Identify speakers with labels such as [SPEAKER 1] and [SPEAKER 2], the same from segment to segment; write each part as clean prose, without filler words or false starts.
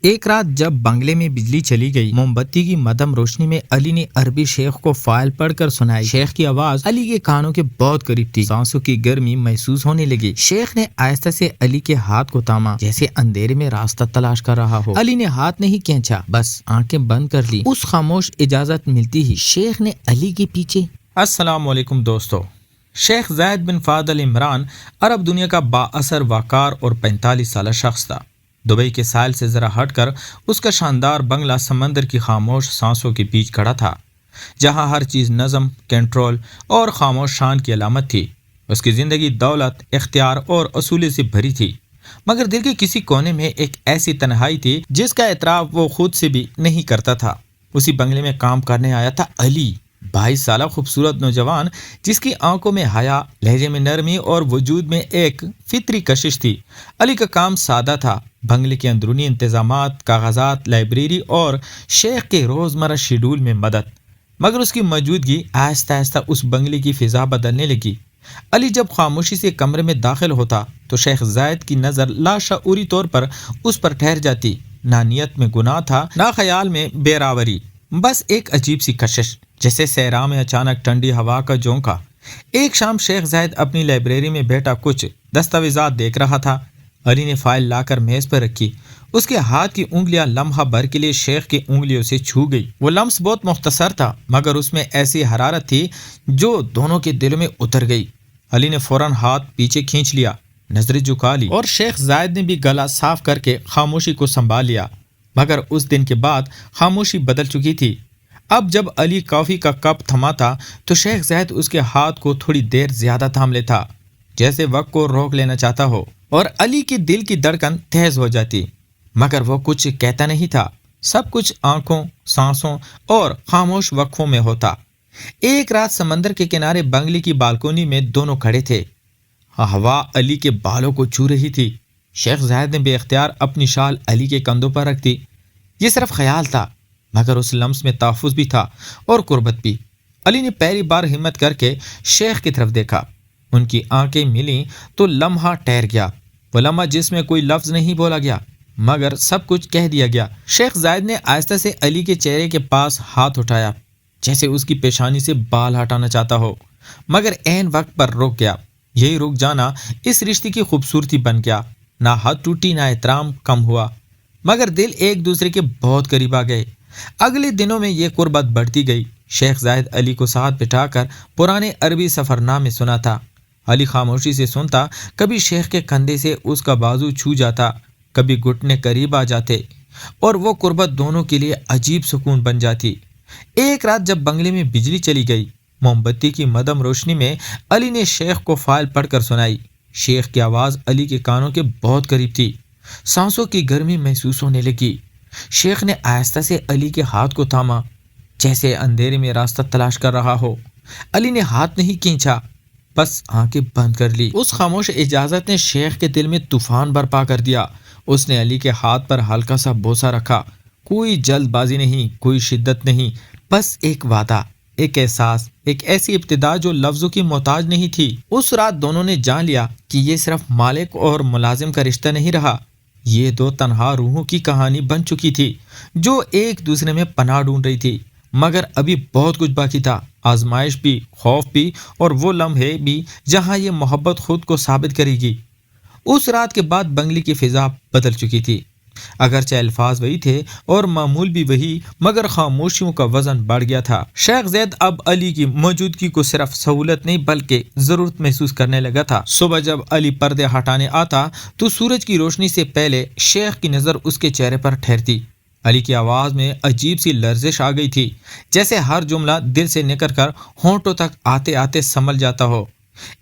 [SPEAKER 1] ایک رات جب بنگلے میں بجلی چلی گئی، موم بتی کی مدھم روشنی میں علی نے عربی شیخ کو فائل پڑھ کر سنائی۔ شیخ کی آواز علی کے کانوں کے بہت قریب تھی، سانسوں کی گرمی محسوس ہونے لگی۔ شیخ نے آہستہ سے علی کے ہاتھ کو تھاما، جیسے اندھیرے میں راستہ تلاش کر رہا ہو۔ علی نے ہاتھ نہیں کھینچا، بس آنکھیں بند کر لی۔ اس خاموش اجازت ملتی ہی شیخ نے علی کے پیچھے
[SPEAKER 2] السلام علیکم دوستو۔ شیخ زید بن فہد ال عمران عرب دنیا کا با اثر واقار اور 45 سالہ شخص تھا۔ دبئی کے ساحل سے ذرا ہٹ کر اس کا شاندار بنگلہ سمندر کی خاموش سانسوں کے بیچ کھڑا تھا، جہاں ہر چیز نظم، کنٹرول اور خاموش شان کی علامت تھی۔ اس کی زندگی دولت، اختیار اور اصولے سے بھری تھی، مگر دل کے کسی کونے میں ایک ایسی تنہائی تھی جس کا اعتراف وہ خود سے بھی نہیں کرتا تھا۔ اسی بنگلے میں کام کرنے آیا تھا علی، 22 سالہ خوبصورت نوجوان جس کی آنکھوں میں حیا، لہجے میں نرمی اور وجود میں ایک فطری کشش تھی۔ علی کا کام سادہ تھا، بنگلے کے اندرونی انتظامات، کاغذات، لائبریری اور شیخ کے روزمرہ شیڈول میں مدد، مگر اس کی موجودگی آہستہ آہستہ اس بنگلے کی فضا بدلنے لگی۔ علی جب خاموشی سے کمرے میں داخل ہوتا تو شیخ زید کی نظر لاشعوری طور پر اس پر ٹھہر جاتی۔ نہ نیت میں گناہ تھا، نہ خیال میں بیراوری، بس ایک عجیب سی کشش، جیسے صحرا میں اچانک ٹھنڈی ہوا کا جھونکا۔ ایک شام شیخ زید اپنی لائبریری میں بیٹھا کچھ دستاویزات دیکھ رہا تھا۔ علی نے فائل لا کر میز پر رکھی۔ اس کے ہاتھ کی انگلیاں لمحہ بھر کے لیے شیخ کی انگلیوں سے چھو گئی۔ وہ لمس بہت مختصر تھا، مگر اس میں ایسی حرارت تھی جو دونوں کے دلوں میں اتر گئی۔ علی نے فوراً ہاتھ پیچھے کھینچ لیا، نظریں جھکا لی، اور شیخ زید نے بھی گلا صاف کر کے خاموشی کو سنبھال لیا۔ مگر اس دن کے بعد خاموشی بدل چکی تھی۔ اب جب علی کافی کا کپ تھما تھا تو شیخ زید اس کے ہاتھ کو تھوڑی دیر زیادہ تھام لیتا، جیسے وقت کو روک لینا چاہتا ہو، اور علی کے دل کی دھڑکن تیز ہو جاتی، مگر وہ کچھ کہتا نہیں تھا۔ سب کچھ آنکھوں، سانسوں اور خاموش وقفوں میں ہوتا۔ ایک رات سمندر کے کنارے بنگلے کی بالکونی میں دونوں کھڑے تھے۔ ہوا علی کے بالوں کو چھو رہی تھی۔ شیخ زید نے بے اختیار اپنی شال علی کے کندھوں پر رکھ دی۔ یہ صرف خیال تھا، مگر اس لمس میں تحفظ بھی تھا اور قربت بھی۔ علی نے پہلی بار ہمت کر کے شیخ کی طرف دیکھا۔ ان کی آنکھیں ملیں تو لمحہ ٹھہر گیا، وہ لمحہ جس میں کوئی لفظ نہیں بولا گیا، مگر سب کچھ کہہ دیا گیا۔ شیخ زید نے آہستہ سے علی کے چہرے کے پاس ہاتھ اٹھایا، جیسے اس کی پیشانی سے بال ہٹانا چاہتا ہو، مگر عین وقت پر رک گیا۔ یہی رک جانا اس رشتے کی خوبصورتی بن گیا۔ نہ حد ٹوٹی، نہ احترام کم ہوا، مگر دل ایک دوسرے کے بہت قریب آ گئے۔ اگلے دنوں میں یہ قربت بڑھتی گئی۔ شیخ زید علی کو ساتھ بٹھا کر پرانے عربی سفر نامے سناتا۔ علی خاموشی سے سنتا، کبھی شیخ کے کندھے سے اس کا بازو چھو جاتا، کبھی گھٹنے قریب آ جاتے، اور وہ قربت دونوں کے لیے عجیب سکون بن جاتی۔ ایک رات جب بنگلے میں بجلی چلی گئی، موم بتی کی مدھم روشنی میں علی نے شیخ کو فائل پڑھ کر سنائی۔ شیخ کی آواز علی کے کانوں کے بہت قریب تھی، سانسوں کی گرمی محسوس ہونے لگی۔ شیخ نے آہستہ سے علی کے ہاتھ کو تھاما، جیسے اندھیرے میں راستہ تلاش کر رہا ہو۔ علی نے ہاتھ نہیں کھینچا، بس آنکھیں بند کر لی۔ اس خاموش اجازت نے شیخ کے دل میں طوفان برپا کر دیا۔ اس نے علی کے ہاتھ پر ہلکا سا بوسہ رکھا۔ کوئی جلد بازی نہیں، کوئی شدت نہیں، بس ایک وعدہ، ایک احساس، ایک ایسی ابتدا جو لفظوں کی محتاج نہیں تھی۔ اس رات دونوں نے جان لیا کہ یہ صرف مالک اور ملازم کا رشتہ نہیں رہا، یہ دو تنہا روحوں کی کہانی بن چکی تھی جو ایک دوسرے میں پناہ ڈھونڈ رہی تھی۔ مگر ابھی بہت کچھ باقی تھا، آزمائش بھی، خوف بھی، اور وہ لمحے بھی جہاں یہ محبت خود کو ثابت کرے گی۔ اس رات کے بعد بنگلے کی فضا بدل چکی تھی۔ اگرچہ الفاظ وہی تھے اور معمول بھی وہی، مگر خاموشیوں کا وزن بڑھ گیا تھا۔ شیخ زید اب علی کی موجودگی کو صرف سہولت نہیں بلکہ ضرورت محسوس کرنے لگا تھا۔ صبح جب علی پردے ہٹانے آتا تو سورج کی روشنی سے پہلے شیخ کی نظر اس کے چہرے پر ٹھہرتی۔ علی کی آواز میں عجیب سی لرزش آ گئی تھی، جیسے ہر جملہ دل سے نکل کر ہونٹوں تک آتے آتے سنبھل جاتا ہو۔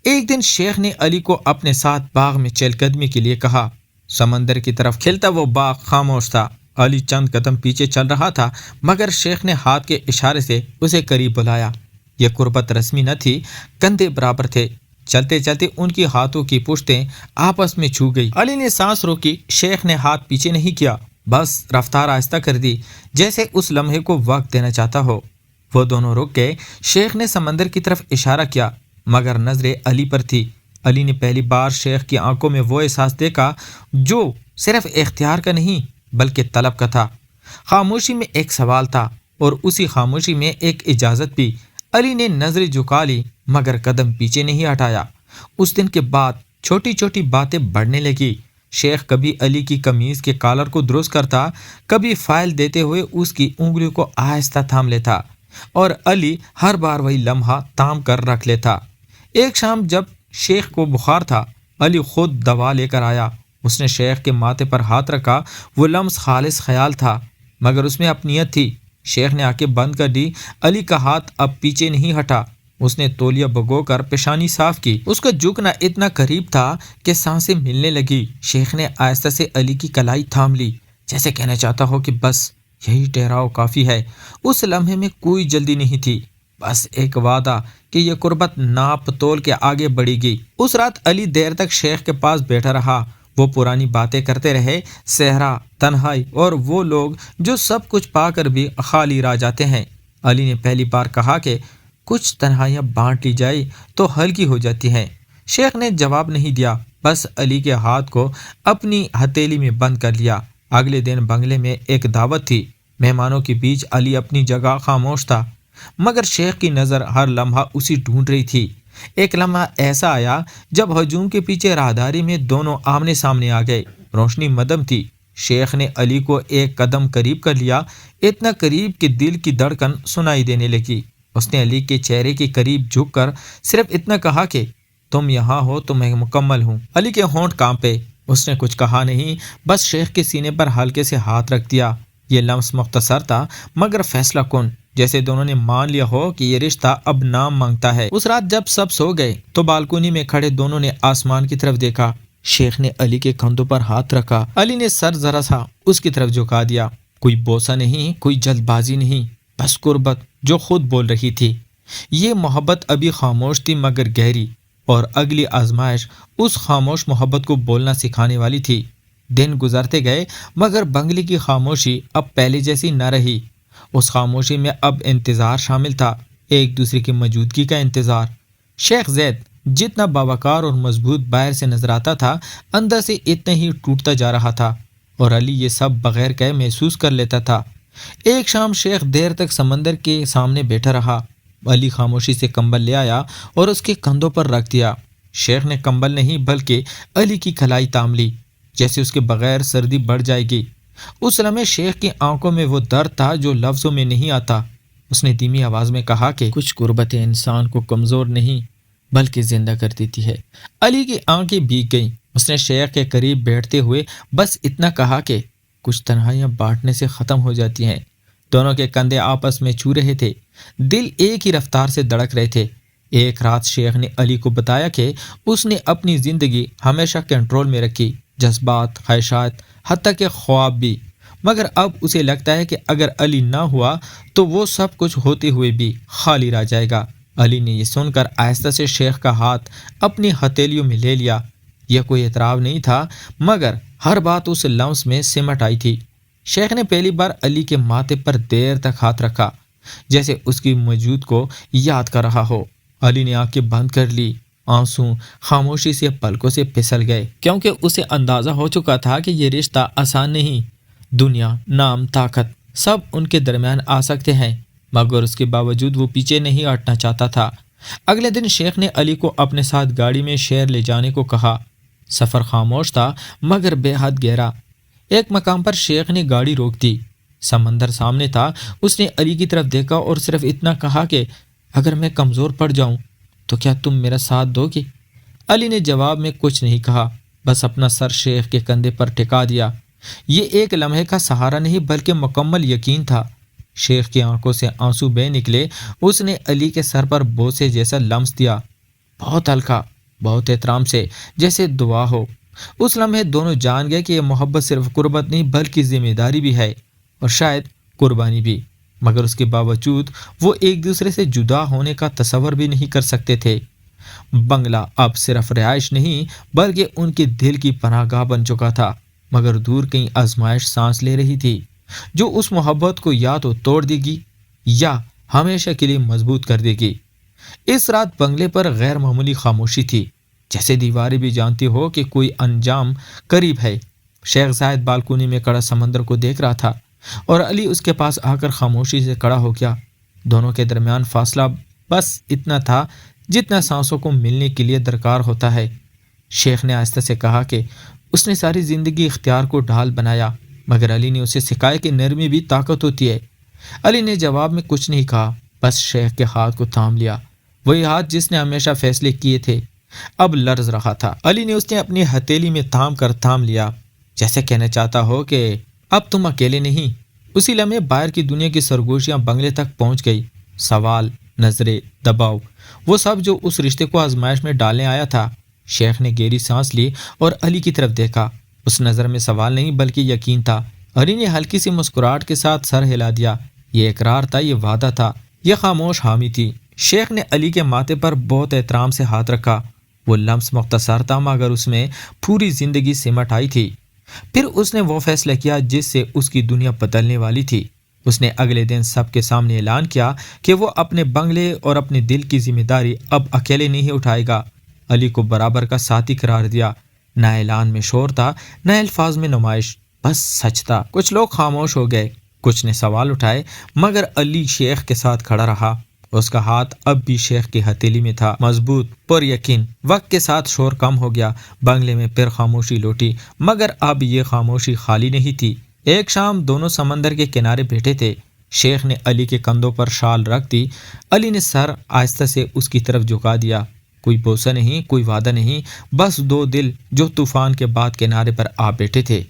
[SPEAKER 2] ایک دن شیخ نے علی کو اپنے ساتھ باغ میں چہل قدمی کے لیے کہا۔ سمندر کی طرف کھلتا وہ باغ خاموش تھا۔ علی چند قدم پیچھے چل رہا تھا، مگر شیخ نے ہاتھ کے اشارے سے اسے قریب بلایا۔ یہ قربت رسمی نہ تھی، کندھے برابر تھے۔ چلتے چلتے ان کی ہاتھوں کی پشتیں آپس میں چھو گئی۔ علی نے سانس روکی، شیخ نے ہاتھ پیچھے نہیں کیا، بس رفتار آہستہ کر دی، جیسے اس لمحے کو وقت دینا چاہتا ہو۔ وہ دونوں رک گئے۔ شیخ نے سمندر کی طرف اشارہ کیا، مگر نظریں علی پر تھی۔ علی نے پہلی بار شیخ کی آنکھوں میں وہ احساس دیکھا جو صرف اختیار کا نہیں بلکہ طلب کا تھا۔ خاموشی میں ایک سوال تھا اور اسی خاموشی میں ایک اجازت بھی۔ علی نے نظر جھکا لی مگر قدم پیچھے نہیں ہٹایا۔ اس دن کے بعد چھوٹی چھوٹی باتیں بڑھنے لگی۔ شیخ کبھی علی کی قمیض کے کالر کو درست کرتا، کبھی فائل دیتے ہوئے اس کی انگلیوں کو آہستہ تھام لیتا اور علی ہر بار وہی لمحہ تام کر رکھ لیتا۔ ایک شام جب شیخ کو بخار تھا، علی خود دوا لے کر آیا۔ اس نے شیخ کے ماتھے پر ہاتھ رکھا۔ وہ لمس خالص خیال تھا مگر اس میں اپنیت تھی۔ شیخ نے آنکھیں بند کر دی۔ علی کا ہاتھ اب پیچھے نہیں ہٹا۔ اس نے تولیہ بھگو کر پیشانی صاف کی۔ اس کا جھکنا اتنا قریب تھا کہ سانسیں ملنے لگی۔ شیخ نے آہستہ سے علی کی کلائی تھام لی، جیسے کہنا چاہتا ہو کہ بس یہی ٹھہراؤ کافی ہے۔ اس لمحے میں کوئی جلدی نہیں تھی، بس ایک وعدہ کہ یہ قربت ناپ تول کے آگے بڑھے گی۔ اس رات علی دیر تک شیخ کے پاس بیٹھا رہا۔ وہ پرانی باتیں کرتے رہے، صحرا، تنہائی اور وہ لوگ جو سب کچھ پا کر بھی خالی رہ جاتے ہیں۔ علی نے پہلی بار کہا کہ کچھ تنہائیاں بانٹ لی جائے تو ہلکی ہو جاتی ہیں۔ شیخ نے جواب نہیں دیا، بس علی کے ہاتھ کو اپنی ہتھیلی میں بند کر لیا۔ اگلے دن بنگلے میں ایک دعوت تھی۔ مہمانوں کے بیچ علی اپنی جگہ خاموش تھا مگر شیخ کی نظر ہر لمحہ اسی ڈھونڈ رہی تھی۔ ایک لمحہ ایسا آیا جب ہجوم کے پیچھے راہداری میں دونوں آمنے سامنے آ گئے۔ روشنی مدھم تھی۔ شیخ نے علی کو ایک قدم قریب کر لیا، اتنا قریب کہ دل کی دھڑکن سنائی دینے لگی۔ اس نے علی کے چہرے کے قریب جھک کر صرف اتنا کہا کہ تم یہاں ہو تو میں مکمل ہوں۔ علی کے ہونٹ کانپے۔ اس نے کچھ کہا نہیں، بس شیخ کے سینے پر ہلکے سے ہاتھ رکھ دیا۔ یہ لمس مختصر تھا مگر فیصلہ کن، جیسے دونوں نے مان لیا ہو کہ یہ رشتہ اب نام مانگتا ہے۔ اس رات جب سب سو گئے تو بالکونی میں کھڑے دونوں نے آسمان کی طرف دیکھا۔ شیخ نے علی کے کندھوں پر ہاتھ رکھا۔ علی نے سر ذرا سا اس کی طرف جھکا دیا۔ کوئی بوسہ نہیں، کوئی جلد بازی نہیں، بس قربت جو خود بول رہی تھی۔ یہ محبت ابھی خاموش تھی مگر گہری، اور اگلی آزمائش اس خاموش محبت کو بولنا سکھانے والی تھی۔ دن گزرتے گئے مگر بنگلے کی خاموشی اب پہلے جیسی نہ رہی۔ اس خاموشی میں اب انتظار شامل تھا، ایک دوسرے کی موجودگی کا انتظار۔ شیخ زید جتنا باوقار اور مضبوط باہر سے نظر آتا تھا، اندر سے اتنا ہی ٹوٹتا جا رہا تھا، اور علی یہ سب بغیر کہے محسوس کر لیتا تھا۔ ایک شام شیخ دیر تک سمندر کے سامنے بیٹھا رہا۔ علی خاموشی سے کمبل لے آیا اور اس کے کندھوں پر رکھ دیا۔ شیخ نے کمبل نہیں بلکہ علی کی کلائی تام لی، جیسے اس کے بغیر سردی بڑھ جائے گی۔ اس لمحے شیخ کی آنکھوں میں وہ درد تھا جو لفظوں میں نہیں آتا۔ اس نے دھیمی آواز میں کہا کہ کچھ قربتیں انسان کو کمزور نہیں بلکہ زندہ کر دیتی ہے۔ علی کی آنکھیں بھیگ گئیں۔ اس نے شیخ کے قریب بیٹھتے ہوئے بس اتنا کہا کہ کچھ تنہائیاں بانٹنے سے ختم ہو جاتی ہیں۔ دونوں کے کندھے آپس میں چھو رہے تھے، دل ایک ہی رفتار سے دھڑک رہے تھے۔ ایک رات شیخ نے علی کو بتایا کہ اس نے اپنی زندگی ہمیشہ کنٹرول میں رکھی، جذبات، خواہشات، حتیٰ کہ خواب بھی، مگر اب اسے لگتا ہے کہ اگر علی نہ ہوا تو وہ سب کچھ ہوتے ہوئے بھی خالی رہ جائے گا۔ علی نے یہ سن کر آہستہ سے شیخ کا ہاتھ اپنی ہتھیلیوں میں لے لیا۔ یہ کوئی اعتراف نہیں تھا مگر ہر بات اس لمس میں سمٹ آئی تھی۔ شیخ نے پہلی بار علی کے ماتھے پر دیر تک ہاتھ رکھا، جیسے اس کی موجود کو یاد کر رہا ہو۔ علی نے آنکھیں بند کر لی۔ آنسو خاموشی سے پلکوں سے پھسل گئے، کیونکہ اسے اندازہ ہو چکا تھا کہ یہ رشتہ آسان نہیں۔ دنیا، نام، طاقت سب ان کے درمیان آ سکتے ہیں، مگر اس کے باوجود وہ پیچھے نہیں ہٹنا چاہتا تھا۔ اگلے دن شیخ نے علی کو اپنے ساتھ گاڑی میں شہر لے جانے کو کہا۔ سفر خاموش تھا مگر بے حد گہرا۔ ایک مقام پر شیخ نے گاڑی روک دی۔ سمندر سامنے تھا۔ اس نے علی کی طرف دیکھا اور صرف اتنا کہا کہ اگر میں کمزور پڑ جاؤں تو کیا تم میرا ساتھ دو گے؟ علی نے جواب میں کچھ نہیں کہا، بس اپنا سر شیخ کے کندھے پر ٹکا دیا۔ یہ ایک لمحے کا سہارا نہیں بلکہ مکمل یقین تھا۔ شیخ کی آنکھوں سے آنسو بہہ نکلے۔ اس نے علی کے سر پر بوسے جیسا لمس دیا، بہت ہلکا، بہت احترام سے، جیسے دعا ہو۔ اس لمحے دونوں جان گئے کہ یہ محبت صرف قربت نہیں بلکہ ذمہ داری بھی ہے، اور شاید قربانی بھی، مگر اس کے باوجود وہ ایک دوسرے سے جدا ہونے کا تصور بھی نہیں کر سکتے تھے۔ بنگلہ اب صرف رہائش نہیں بلکہ ان کے دل کی پناہ گاہ بن چکا تھا، مگر دور کہیں آزمائش سانس لے رہی تھی جو اس محبت کو یا تو توڑ دے گی یا ہمیشہ کے لیے مضبوط کر دے گی۔ اس رات بنگلے پر غیر معمولی خاموشی تھی، جیسے دیواریں بھی جانتی ہو کہ کوئی انجام قریب ہے۔ شیخ زائد بالکونی میں کڑا سمندر کو دیکھ رہا تھا اور علی اس کے پاس آ کر خاموشی سے کڑا ہو گیا۔ دونوں کے درمیان فاصلہ بس اتنا تھا جتنا سانسوں کو ملنے کے لیے درکار ہوتا ہے۔ شیخ نے آہستہ سے کہا کہ اس نے ساری زندگی اختیار کو ڈھال بنایا، مگر علی نے اسے سکھایا کہ نرمی بھی طاقت ہوتی ہے۔ علی نے جواب میں کچھ نہیں کہا، بس شیخ کے ہاتھ کو تھام لیا، وہی ہاتھ جس نے ہمیشہ فیصلے کیے تھے اب لرز رہا تھا۔ علی نے اسے اپنی ہتھیلی میں تھام لیا، جیسے کہنا چاہتا ہو کہ اب تم اکیلے نہیں۔ اسی لمحے باہر کی دنیا کی سرگوشیاں بنگلے تک پہنچ گئی، سوال، نظریں، دباؤ، وہ سب جو اس رشتے کو آزمائش میں ڈالنے آیا تھا۔ شیخ نے گہری سانس لی اور علی کی طرف دیکھا، اس نظر میں سوال نہیں بلکہ یقین تھا۔ علی نے ہلکی سی مسکراہٹ کے ساتھ سر ہلا دیا، یہ اقرار تھا، یہ وعدہ تھا، یہ خاموش حامی تھی۔ شیخ نے علی کے ماتھے پر بہت احترام سے ہاتھ رکھا، وہ لمس مختصر تھا مگر اس میں پوری زندگی سمٹ آئی تھی۔ پھر اس نے وہ فیصلہ کیا جس سے اس کی دنیا بدلنے والی تھی۔ اس نے اگلے دن سب کے سامنے اعلان کیا کہ وہ اپنے بنگلے اور اپنے دل کی ذمہ داری اب اکیلے نہیں اٹھائے گا۔ علی کو برابر کا ساتھی قرار دیا۔ نہ اعلان میں شور تھا، نہ الفاظ میں نمائش، بس سچ تھا۔ کچھ لوگ خاموش ہو گئے، کچھ نے سوال اٹھائے، مگر علی شیخ کے ساتھ کھڑا رہا۔ اس کا ہاتھ اب بھی شیخ کی ہتھیلی میں تھا، مضبوط، پر یقین۔ وقت کے ساتھ شور کم ہو گیا، بنگلے میں پھر خاموشی لوٹی، مگر اب یہ خاموشی خالی نہیں تھی۔ ایک شام دونوں سمندر کے کنارے بیٹھے تھے۔ شیخ نے علی کے کندھوں پر شال رکھ دی، علی نے سر آہستہ سے اس کی طرف جھکا دیا۔ کوئی بوسہ نہیں، کوئی وعدہ نہیں، بس دو دل جو طوفان کے بعد کنارے پر آ بیٹھے تھے۔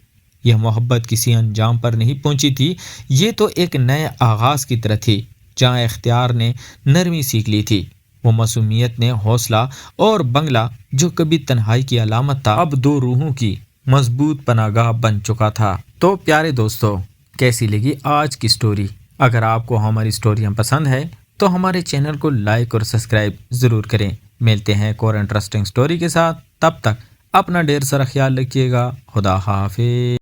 [SPEAKER 2] یہ محبت کسی انجام پر نہیں پہنچی تھی، یہ تو ایک نئے آغاز کی طرح تھی، جہاں اختیار نے نرمی سیکھ لی تھی، وہ معصومیت نے حوصلہ، اور بنگلہ جو کبھی تنہائی کی علامت تھا اب دو روحوں کی مضبوط پناہ گاہ بن چکا تھا۔ تو پیارے دوستو، کیسی لگی آج کی سٹوری؟ اگر آپ کو ہماری سٹوریاں پسند ہے تو ہمارے چینل کو لائک اور سبسکرائب ضرور کریں۔ ملتے ہیں ایک اور انٹرسٹنگ سٹوری کے ساتھ، تب تک اپنا ڈھیر سارا خیال رکھیے گا۔ خدا حافظ۔